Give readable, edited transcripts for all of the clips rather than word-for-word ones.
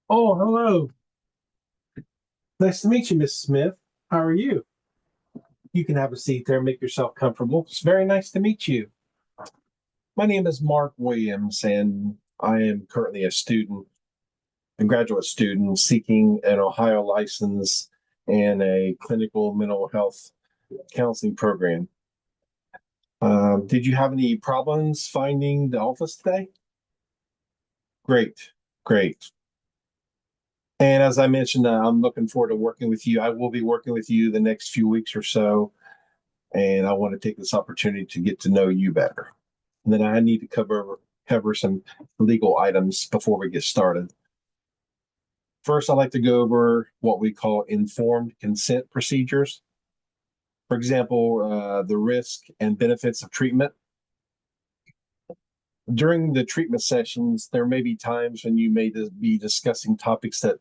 Oh, hello. Nice to meet you, Miss Smith. How are you? You can have a seat there and make yourself comfortable. It's very nice to meet you. My name is Mark Williams, and I am currently a graduate student seeking an Ohio license and a clinical mental health counseling program. Did you have any problems finding the office today? Great, great. And as I mentioned, I'm looking forward to working with you. I will be working with you the next few weeks or so, and I want to take this opportunity to get to know you better. And then I need to cover some legal items before we get started. First, I'd like to go over what we call informed consent procedures. For example, the risk and benefits of treatment. During the treatment sessions, there may be times when you may be discussing topics that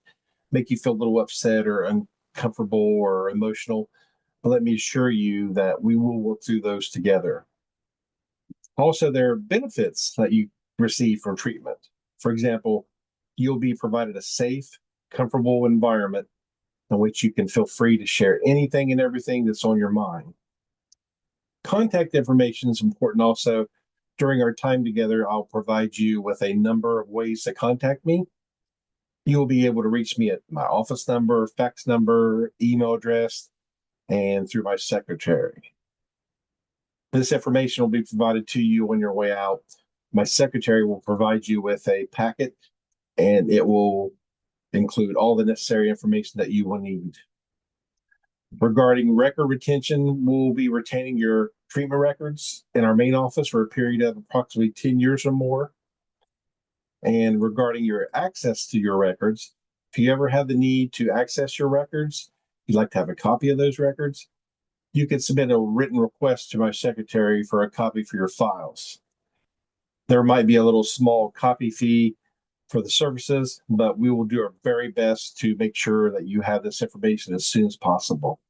make you feel a little upset or uncomfortable or emotional. But let me assure you that we will work through those together. Also, there are benefits that you receive from treatment. For example, you'll be provided a safe, comfortable environment in which you can feel free to share anything and everything that's on your mind. Contact information is important also. During our time together, I'll provide you with a number of ways to contact me. You will be able to reach me at my office number, fax number, email address, and through my secretary. This information will be provided to you on your way out. My secretary will provide you with a packet, and it will include all the necessary information that you will need. Regarding record retention, we'll be retaining your treatment records in our main office for a period of approximately 10 years or more. And regarding your access to your records, if you ever have the need to access your records, you'd like to have a copy of those records, you can submit a written request to my secretary for a copy for your files. There might be a little small copy fee for the services, but we will do our very best to make sure that you have this information as soon as possible.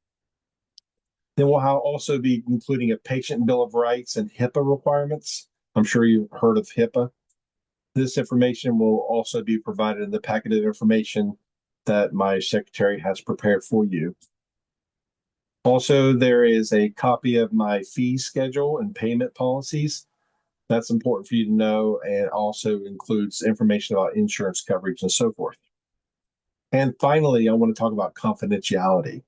Then we'll also be including a patient bill of rights and HIPAA requirements. I'm sure you've heard of HIPAA. This information will also be provided in the packet of information that my secretary has prepared for you. Also, there is a copy of my fee schedule and payment policies. That's important for you to know, and also includes information about insurance coverage and so forth. And finally, I want to talk about confidentiality.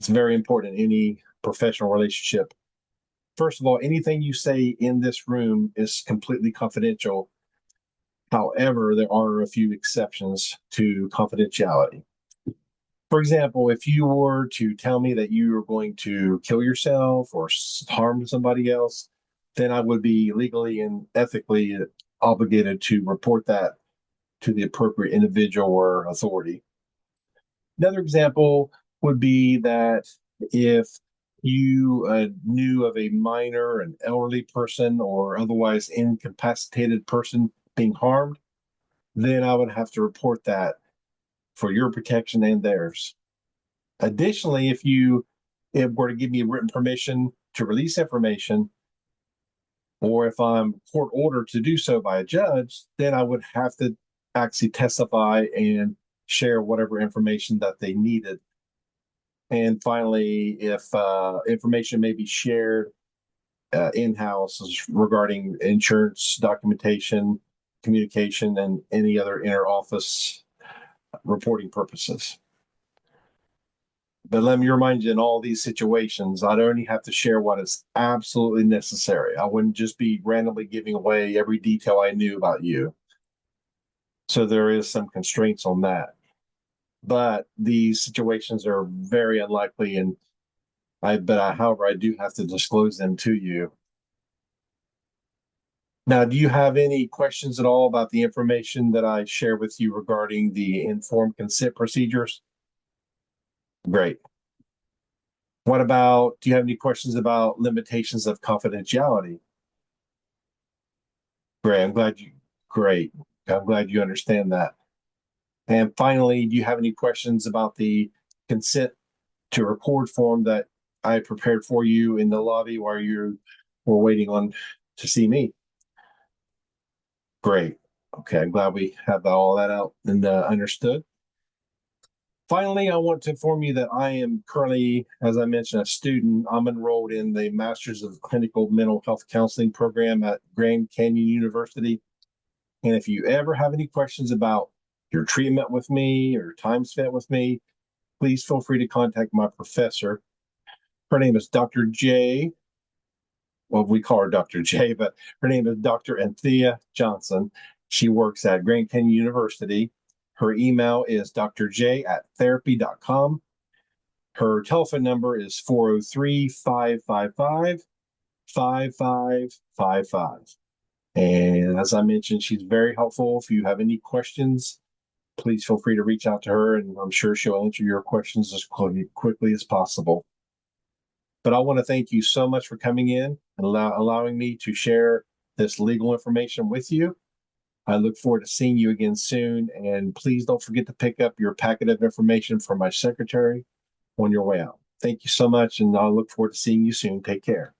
It's very important in any professional relationship. First of all, anything you say in this room is completely confidential. However, there are a few exceptions to confidentiality. For example, if you were to tell me that you were going to kill yourself or harm somebody else, then I would be legally and ethically obligated to report that to the appropriate individual or authority. Another example would be that if you knew of a minor, an elderly person, or otherwise incapacitated person being harmed, then I would have to report that for your protection and theirs. Additionally, if you were to give me written permission to release information, or if I'm court ordered to do so by a judge, then I would have to actually testify and share whatever information that they needed. And finally, if information may be shared in-house regarding insurance documentation, communication, and any other inter-office reporting purposes. But let me remind you, in all these situations, I'd only have to share what is absolutely necessary. I wouldn't just be randomly giving away every detail I knew about you. So there is some constraints on that. But these situations are very unlikely, and however, I do have to disclose them to you. Now, do you have any questions at all about the information that I share with you regarding the informed consent procedures? Great. What about, do you have any questions about limitations of confidentiality? Great. Great. I'm glad you understand that. And finally, do you have any questions about the consent to record form that I prepared for you in the lobby while you were waiting on to see me? Great. Okay, I'm glad we have all that out and understood. Finally, I want to inform you that I am currently, as I mentioned, a student. I'm enrolled in the Masters of Clinical Mental Health Counseling program at Grand Canyon University. And if you ever have any questions about your treatment with me or time spent with me, please feel free to contact my professor. Her name is Dr. J. Well, we call her Dr. J, but her name is Dr. Anthea Johnson. She works at Grand Canyon University. Her email is drj@therapy.com. Her telephone number is 403 555 5555. And as I mentioned, she's very helpful. If you have any questions, please feel free to reach out to her, and I'm sure she'll answer your questions as quickly as possible. But I want to thank you so much for coming in and allowing me to share this legal information with you. I look forward to seeing you again soon. And please don't forget to pick up your packet of information from my secretary on your way out. Thank you so much. And I look forward to seeing you soon. Take care.